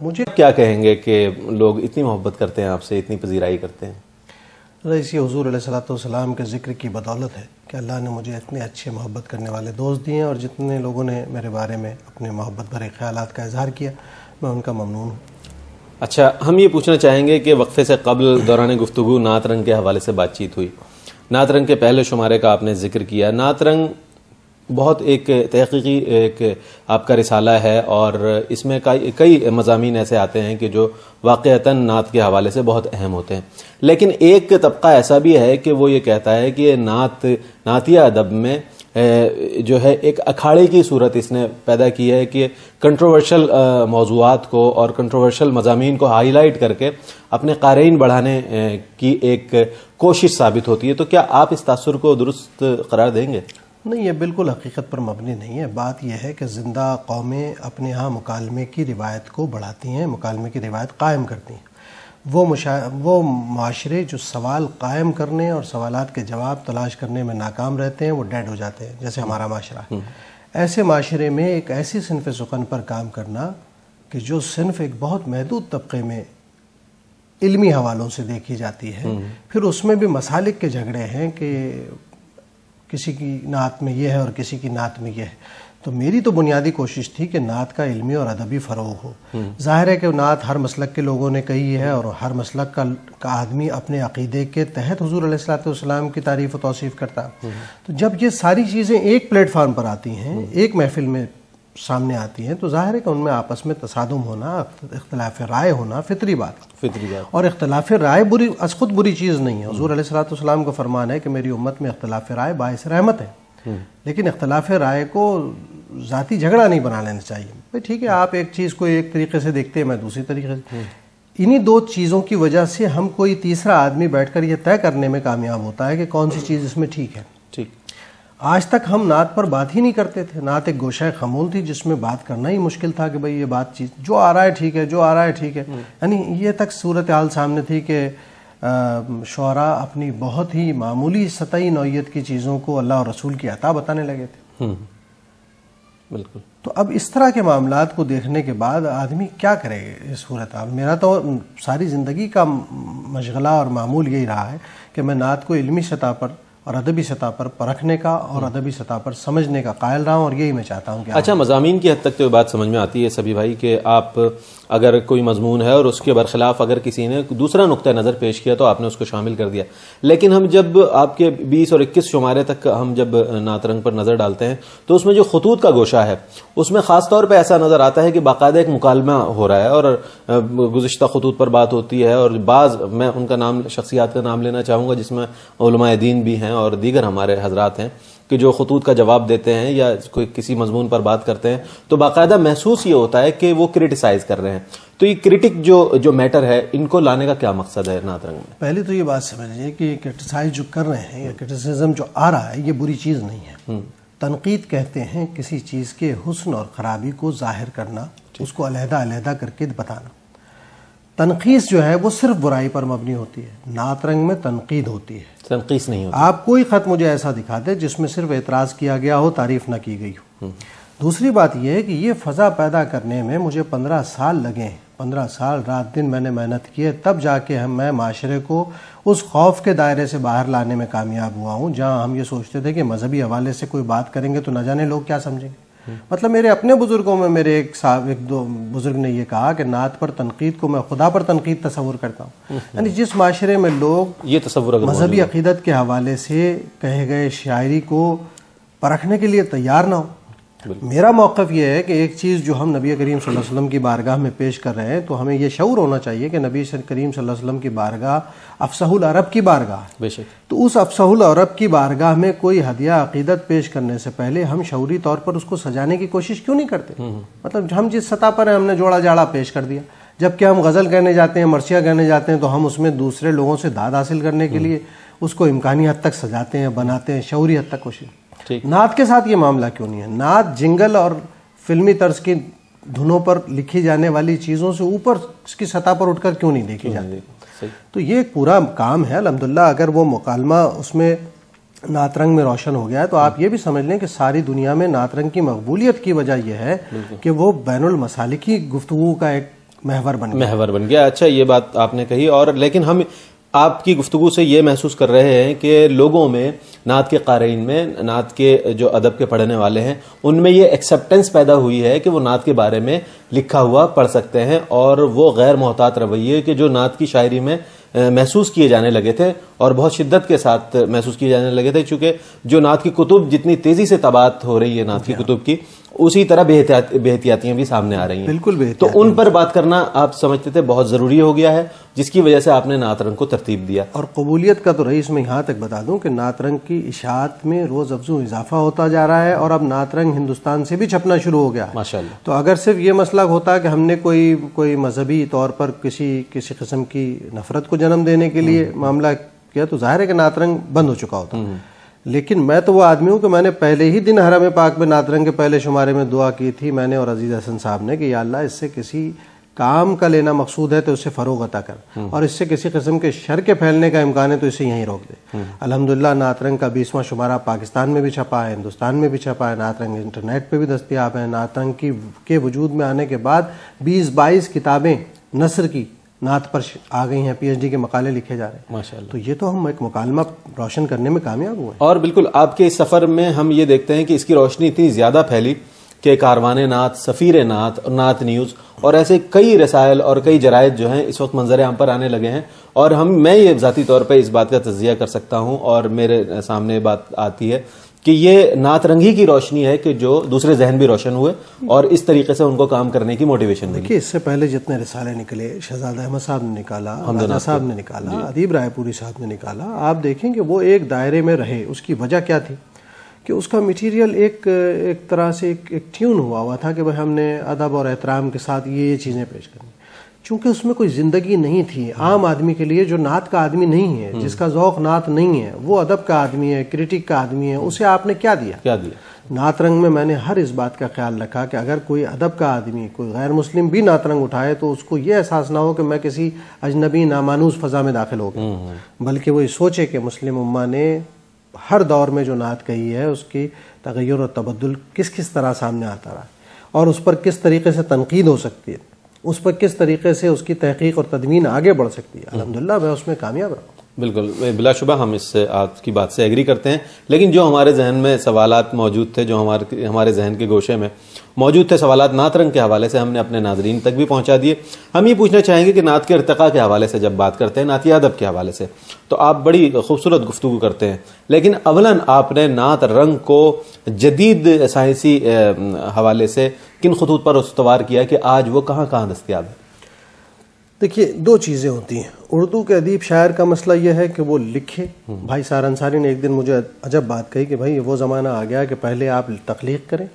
مجھے کیا کہیں گے کہ لوگ اتنی محبت کرتے ہیں آپ سے، اتنی پذیرائی کرتے ہیں؟ رئیسی حضور علیہ الصلوۃ والسلام کے ذکر کی بدولت ہے کہ اللہ نے مجھے اتنے اچھے محبت کرنے والے دوست دیے ہیں، اور جتنے لوگوں نے میرے بارے میں اپنے محبت بھرے خیالات کا اظہار کیا میں ان کا ممنون ہوں۔ اچھا، ہم یہ پوچھنا چاہیں گے کہ وقفے سے قبل دوران گفتگو نعت رنگ کے حوالے سے بات چیت ہوئی، نعت رنگ کے پہلے شمارے کا آپ نے ذکر کیا۔ نعت رنگ بہت ایک تحقیقی ایک آپ کا رسالہ ہے، اور اس میں کئی مضامین ایسے آتے ہیں کہ جو واقعتاً نعت کے حوالے سے بہت اہم ہوتے ہیں، لیکن ایک طبقہ ایسا بھی ہے کہ وہ یہ کہتا ہے کہ نعتیہ ادب میں جو ہے ایک اکھاڑے کی صورت اس نے پیدا کی ہے کہ کنٹروورشل موضوعات کو اور کنٹروورشل مضامین کو ہائی لائٹ کر کے اپنے قارئین بڑھانے کی ایک کوشش ثابت ہوتی ہے۔ تو کیا آپ اس تاثر کو درست قرار دیں گے؟ نہیں، یہ بالکل حقیقت پر مبنی نہیں ہے۔ بات یہ ہے کہ زندہ قومیں اپنے ہاں مکالمے کی روایت کو بڑھاتی ہیں، مکالمے کی روایت قائم کرتی ہیں۔ وہ معاشرے جو سوال قائم کرنے اور سوالات کے جواب تلاش کرنے میں ناکام رہتے ہیں وہ ڈیڈ ہو جاتے ہیں، جیسے ہمارا معاشرہ ہے۔ ایسے معاشرے میں ایک ایسی صنف سخن پر کام کرنا کہ جو صنف ایک بہت محدود طبقے میں علمی حوالوں سے دیکھی جاتی ہے، پھر اس میں بھی مسالک کے جھگڑے ہیں کہ کسی کی نعت میں یہ ہے اور کسی کی نعت میں یہ ہے۔ تو میری تو بنیادی کوشش تھی کہ نعت کا علمی اور ادبی فروغ ہو۔ ظاہر ہے کہ نعت ہر مسلک کے لوگوں نے کہی ہے، اور ہر مسلک کا آدمی اپنے عقیدے کے تحت حضور علیہ الصلوۃ والسلام کی تعریف و توصیف کرتا ہے۔ تو جب یہ ساری چیزیں ایک پلیٹ فارم پر آتی ہیں، ایک محفل میں سامنے آتی ہیں، تو ظاہر ہے کہ ان میں آپس میں تصادم ہونا، اختلاف رائے ہونا فطری بات، اور اختلاف رائے از خود بری چیز نہیں ہے۔ حضور علیہ الصلوۃ والسلام کا فرمان ہے کہ میری امت میں اختلاف رائے باعث رحمت ہے، لیکن اختلاف رائے کو ذاتی جھگڑا نہیں بنا لینا چاہیے۔ بھئی ٹھیک ہے، آپ ایک چیز کو ایک طریقے سے دیکھتے ہیں، میں دوسری طریقے سے۔ انہی دو چیزوں کی وجہ سے ہم کوئی تیسرا آدمی بیٹھ کر یہ طے کرنے میں کامیاب ہوتا ہے کہ کون سی چیز اس میں ٹھیک ہے۔ آج تک ہم نعت پر بات ہی نہیں کرتے تھے۔ نعت ایک گوشہ خمول تھی جس میں بات کرنا ہی مشکل تھا کہ بھئی یہ بات چیز جو آ رہا ہے ٹھیک ہے، جو آ رہا ہے ٹھیک ہے۔ یعنی یہ تک صورتحال سامنے تھی کہ شعراء اپنی بہت ہی معمولی سطحی نوعیت کی چیزوں کو اللہ اور رسول کی عطا بتانے لگے تھے۔ بالکل۔ تو اب اس طرح کے معاملات کو دیکھنے کے بعد آدمی کیا کرے اس صورتحال؟ میرا تو ساری زندگی کا مشغلہ اور معمول یہی رہا ہے کہ میں نعت کو علمی سطح پر اور ادبی سطح پر پرکھنے کا اور ادبی سطح پر سمجھنے کا قائل رہا ہوں، اور یہی میں چاہتا ہوں کہ اچھا، مضامین کی حد تک تو یہ بات سمجھ میں آتی ہے سبھی بھائی کہ آپ اگر کوئی مضمون ہے اور اس کے برخلاف اگر کسی نے دوسرا نقطہ نظر پیش کیا تو آپ نے اس کو شامل کر دیا، لیکن ہم جب آپ کے 20 اور 21 شمارے تک ہم جب نعت رنگ پر نظر ڈالتے ہیں تو اس میں جو خطوط کا گوشہ ہے اس میں خاص طور پہ ایسا نظر آتا ہے کہ باقاعدہ ایک مکالمہ ہو رہا ہے اور گزشتہ خطوط پر بات ہوتی ہے، اور بعض میں ان کا نام، شخصیات کا نام لینا چاہوں گا جس میں علماء دین بھی ہیں اور دیگر ہمارے حضرات ہیں کہ جو خطوط کا جواب دیتے ہیں یا کوئی کسی مضمون پر بات کرتے ہیں تو باقاعدہ محسوس یہ ہوتا ہے کہ وہ کرٹیسائز کر رہے ہیں۔ تو یہ کرٹک جو میٹر ہے ان کو لانے کا کیا مقصد ہے نعت رنگ میں؟ پہلے تو یہ بات سمجھیے کہ کرٹیسائز جو کر رہے ہیں یا کرٹیسزم جو آ رہا ہے یہ بری چیز نہیں ہے۔ تنقید کہتے ہیں کسی چیز کے حسن اور خرابی کو ظاہر کرنا، اس کو علیحدہ علیحدہ کر کے بتانا۔ تنقیص جو ہے وہ صرف برائی پر مبنی ہوتی ہے، نعت رنگ میں تنقید ہوتی ہے، تنقیص نہیں ہوتی۔ آپ کوئی خط مجھے ایسا دکھا دیں جس میں صرف اعتراض کیا گیا ہو، تعریف نہ کی گئی ہو۔ دوسری بات یہ ہے کہ یہ فضا پیدا کرنے میں مجھے 15 سال لگے ہیں، 15 سال رات دن میں نے محنت کی ہے، تب جا کے میں معاشرے کو اس خوف کے دائرے سے باہر لانے میں کامیاب ہوا ہوں جہاں ہم یہ سوچتے تھے کہ مذہبی حوالے سے کوئی بات کریں گے تو نہ جانے لوگ کیا سمجھیں گے۔ مطلب میرے اپنے بزرگوں میں میرے ایک دو بزرگ نے یہ کہا کہ نعت پر تنقید کو میں خدا پر تنقید تصور کرتا ہوں۔ یعنی جس معاشرے میں لوگ یہ تصور مذہبی عقیدت کے حوالے سے کہے گئے شاعری کو پرکھنے کے لیے تیار نہ ہو۔ میرا موقف یہ ہے کہ ایک چیز جو ہم نبی کریم صلی اللہ علیہ وسلم کی بارگاہ میں پیش کر رہے ہیں تو ہمیں یہ شعور ہونا چاہیے کہ نبی کریم صلی اللہ علیہ وسلم کی بارگاہ افصح العرب کی بارگاہ ہے۔ بے شک۔ تو اس افصح العرب کی بارگاہ میں کوئی ہدیہ عقیدت پیش کرنے سے پہلے ہم شعوری طور پر اس کو سجانے کی کوشش کیوں نہیں کرتے؟ مطلب ہم جس سطح پر ہیں ہم نے جوڑا جاڑا پیش کر دیا، جبکہ ہم غزل کہنے جاتے ہیں، مرثیہ کہنے جاتے ہیں تو ہم اس میں دوسرے لوگوں سے داد حاصل کرنے کے لیے اس کو امکانی حد تک سجاتے ہیں، بناتے ہیں، شعوری حد تک کوشش۔ نعت کے ساتھ یہ معاملہ کیوں نہیں ہے؟ نعت جنگل اور فلمی طرز کی دھنوں پر لکھی جانے والی چیزوں سے اوپر اس کی سطح پر اٹھ کر کیوں نہیں دیکھی جاتی؟ تو یہ ایک پورا کام ہے الحمدللہ۔ اگر وہ مکالمہ اس میں نعت رنگ میں روشن ہو گیا ہے تو آپ یہ بھی سمجھ لیں کہ ساری دنیا میں نعت رنگ کی مقبولیت کی وجہ یہ ہے کہ وہ بین المسالکی گفتگو کا ایک محور بن گیا. اچھا یہ بات آپ نے کہی. اور لیکن ہم آپ کی گفتگو سے یہ محسوس کر رہے ہیں کہ لوگوں میں، نعت کے قارئین میں، نعت کے جو ادب کے پڑھنے والے ہیں، ان میں یہ ایکسیپٹنس پیدا ہوئی ہے کہ وہ نعت کے بارے میں لکھا ہوا پڑھ سکتے ہیں، اور وہ غیر محتاط رویے کہ جو نعت کی شاعری میں محسوس کیے جانے لگے تھے اور بہت شدت کے ساتھ محسوس کیے جانے لگے تھے، چونکہ جو نعت کی کتب جتنی تیزی سے طباعت ہو رہی ہے نعت کی کتب کی، اسی طرح بے احتیاطیاں بھی سامنے آ رہی ہیں. بالکل بے تو ان پر بات کرنا آپ سمجھتے تھے بہت ضروری ہو گیا ہے، جس کی وجہ سے آپ نے نعت رنگ کو ترتیب دیا. اور قبولیت کا تو رئیس میں یہاں تک بتا دوں کہ نعت رنگ کی اشاعت میں روز افزوں اضافہ ہوتا جا رہا ہے، اور اب نعت رنگ ہندوستان سے بھی چھپنا شروع ہو گیا ہے. ماشاءاللہ. تو اگر صرف یہ مسئلہ ہوتا کہ ہم نے کوئی مذہبی طور پر کسی قسم کی نفرت کو جنم دینے کے لیے معاملہ کیا تو ظاہر ہے کہ نعت رنگ بند ہو چکا ہوتا. لیکن میں تو وہ آدمی ہوں کہ میں نے پہلے ہی دن حرم پاک میں نعت رنگ کے پہلے شمارے میں دعا کی تھی، میں نے اور عزیز حسن صاحب نے، کہ یا اللہ اس سے کسی کام کا لینا مقصود ہے تو اسے فروغ عطا کر، اور اس سے کسی قسم کے شر کے پھیلنے کا امکان ہے تو اسے یہیں روک دے. الحمدللہ نعت رنگ کا 20واں شمارہ پاکستان میں بھی چھپا ہے، ہندوستان میں بھی چھپا ہے، نعت رنگ انٹرنیٹ پہ بھی دستیاب ہے. نعت رنگ کے وجود میں آنے کے بعد 20-22 کتابیں نثر کی نعت پر آ گئی ہیں، پی ایچ ڈی کے مقالے لکھے جا رہے ہیں. ماشاءاللہ. تو یہ تو ہم ایک مکالمہ روشن کرنے میں کامیاب ہوئے ہیں. اور بالکل آپ کے اس سفر میں ہم یہ دیکھتے ہیں کہ اس کی روشنی اتنی زیادہ پھیلی کہ کاروان نعت، سفیر نعت اور نعت نیوز اور ایسے کئی رسائل اور کئی جرائد جو ہیں اس وقت منظر عام پر آنے لگے ہیں. اور میں یہ ذاتی طور پہ اس بات کا تجزیہ کر سکتا ہوں، اور میرے سامنے بات آتی ہے کہ یہ نعت رنگی کی روشنی ہے کہ جو دوسرے ذہن بھی روشن ہوئے اور اس طریقے سے ان کو کام کرنے کی موٹیویشن ملی. دیکھیے اس سے پہلے جتنے رسالے نکلے، شہزاد احمد صاحب نے نکالا، حمزہ صاحب نے نکالا، ادیب رائے پوری صاحب نے نکالا، آپ دیکھیں کہ وہ ایک دائرے میں رہے. اس کی وجہ کیا تھی کہ اس کا میٹیریل ایک طرح سے ایک ٹیون ہوا تھا کہ ہم نے ادب اور احترام کے ساتھ یہ چیزیں پیش کرنی. چونکہ اس میں کوئی زندگی نہیں تھی عام آدمی کے لیے، جو نعت کا آدمی نہیں ہے، جس کا ذوق نعت نہیں ہے، وہ ادب کا آدمی ہے، کرٹک کا آدمی ہے، اسے آپ نے کیا دیا؟ نعت رنگ میں نے ہر اس بات کا خیال رکھا کہ اگر کوئی ادب کا آدمی، کوئی غیر مسلم بھی نعت رنگ اٹھائے تو اس کو یہ احساس نہ ہو کہ میں کسی اجنبی نامانوس فضا میں داخل ہو گیا، بلکہ وہ یہ سوچے کہ مسلم امہ نے ہر دور میں جو نعت کہی ہے اس کی تغیر اور تبدل کس کس طرح سامنے آتا رہا، اور اس پر کس طریقے سے تنقید ہو سکتی ہے، اس پر کس طریقے سے اس کی تحقیق اور تدوین آگے بڑھ سکتی ہے. الحمدللہ میں اس میں کامیاب رہا. بالکل، بلا شبہ ہم اس سے آپ کی بات سے ایگری کرتے ہیں. لیکن جو ہمارے ذہن میں سوالات موجود تھے، جو ہمارے ذہن کے گوشے میں موجود تھے سوالات، نعت رنگ کے حوالے سے ہم نے اپنے ناظرین تک بھی پہنچا دیے. ہم یہ پوچھنا چاہیں گے کہ نعت کے ارتقاء کے حوالے سے جب بات کرتے ہیں، نعتی ادب کے حوالے سے، تو آپ بڑی خوبصورت گفتگو کرتے ہیں، لیکن اولاً آپ نے نعت رنگ کو جدید سائنسی حوالے سے کن خطوط پر استوار کیا کہ آج وہ کہاں کہاں دستیاب ہے؟ دیکھیے دو چیزیں ہوتی ہیں. اردو کے ادیب شاعر کا مسئلہ یہ ہے کہ وہ لکھے. بھائی سار انصاری نے ایک دن مجھے عجب بات کہی کہ بھائی وہ زمانہ آ گیا کہ پہلے آپ تخلیق کریں،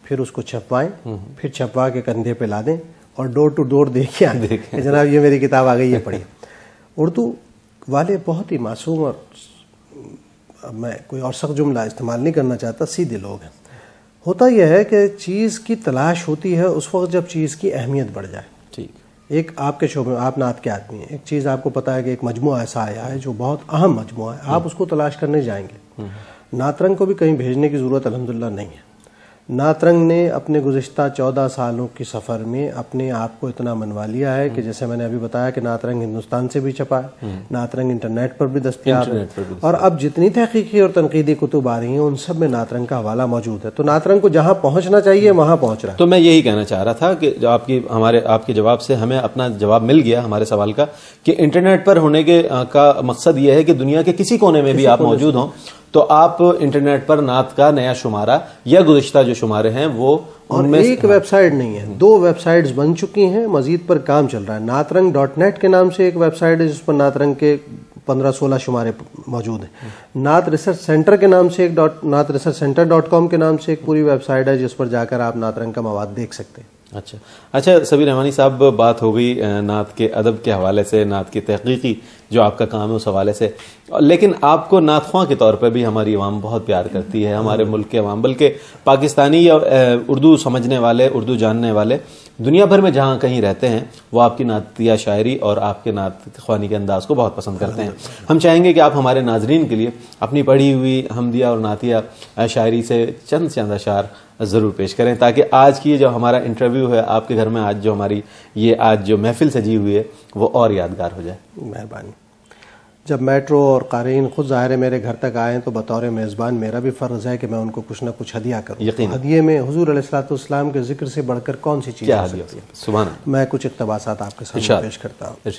پھر اس کو چھپوائیں، پھر چھپوا کے کندھے پہ لا دیں اور ڈور ٹو ڈور دیکھیں کہ جناب یہ میری کتاب آ گئی ہے، پڑھیے. اردو والے بہت ہی معصوم، اور میں کوئی اور سخت جملہ استعمال نہیں کرنا چاہتا، سیدھے لوگ ہیں. ہوتا یہ ہے کہ چیز کی تلاش ہوتی ہے اس وقت جب چیز کی اہمیت بڑھ جائے. ٹھیک، ایک آپ کے شعبے میں، آپ نعت کے آدمی ہیں، ایک چیز آپ کو پتا ہے کہ ایک مجموعہ ایسا آیا ہے جو بہت اہم مجموعہ ہے، آپ اس کو تلاش کرنے جائیں گے. نعت رنگ کو بھی کہیں بھیجنے کی ضرورت الحمدللہ نہیں ہے. نعت رنگ نے اپنے گزشتہ 14 سالوں کی سفر میں اپنے آپ کو اتنا منوا لیا ہے کہ جیسے میں نے ابھی بتایا کہ نعت رنگ ہندوستان سے بھی چھپا ہے، نعت رنگ انٹرنیٹ پر بھی دستیاب ہے، اور اب جتنی تحقیقی اور تنقیدی کتب آ رہی ہیں ان سب میں نعت رنگ کا حوالہ موجود ہے. تو نعت رنگ کو جہاں پہنچنا چاہیے وہاں پہنچ رہا ہے. تو میں یہی کہنا چاہ رہا تھا کہ جو آپ کے جواب سے ہمیں اپنا جواب مل گیا ہمارے سوال کا، کہ انٹرنیٹ پر ہونے کا مقصد یہ ہے کہ دنیا کے کسی کونے میں بھی آپ موجود ہوں تو آپ انٹرنیٹ پر نعت کا نیا شمارہ یا گزشتہ جو شمارے ہیں وہ اور ایک ویب سائٹ نہیں ہے، 2 ویب سائٹس بن چکی ہیں، مزید پر کام چل رہا ہے. نعت رنگ .net کے نام سے ایک ویب سائٹ ہے جس پر نعت رنگ کے 15-16 شمارے موجود ہیں. نعت ریسرچ سینٹر کے نام سے ایک نعت ریسرچ سینٹر .com کے نام سے ایک پوری ویب سائٹ ہے جس پر جا کر آپ نعت رنگ کا مواد دیکھ سکتے ہیں. اچھا سبیر رحمانی صاحب، بات ہو گئی نعت کے ادب کے حوالے سے، نعت کی تحقیقی جو آپ کا کام ہے اس حوالے سے. لیکن آپ کو نعت خواں کے طور پہ بھی ہماری عوام بہت پیار کرتی ہے, ہمارے ملک کے عوام, بلکہ پاکستانی یا اردو سمجھنے والے, اردو جاننے والے دنیا بھر میں جہاں کہیں رہتے ہیں وہ آپ کی نعتیہ شاعری اور آپ کے نعت خوانی کے انداز کو بہت پسند کرتے ہیں. ہم چاہیں گے کہ آپ ہمارے ناظرین کے لیے اپنی پڑھی ہوئی حمدیہ اور نعتیہ شاعری سے چند اشعار ضرور پیش کریں, تاکہ آج کی جو ہمارا انٹرویو ہے آپ کے گھر میں, آج جو ہماری یہ آج جو محفل سجی ہوئی ہے وہ اور یادگار ہو جائے. مہربانی. جب میٹرو اور قارئین خود ظاہر ہے میرے گھر تک آئیں تو بطور میزبان میرا بھی فرض ہے کہ میں ان کو کچھ نہ کچھ ہدیہ کروں. ہدیے میں حضور علیہ الصلوۃ والسلام کے ذکر سے بڑھ کر کون سی چیز کیا ہدیہ؟ سبحان اللہ. میں کچھ اقتباسات آپ کے سامنے پیش کرتا ہوں.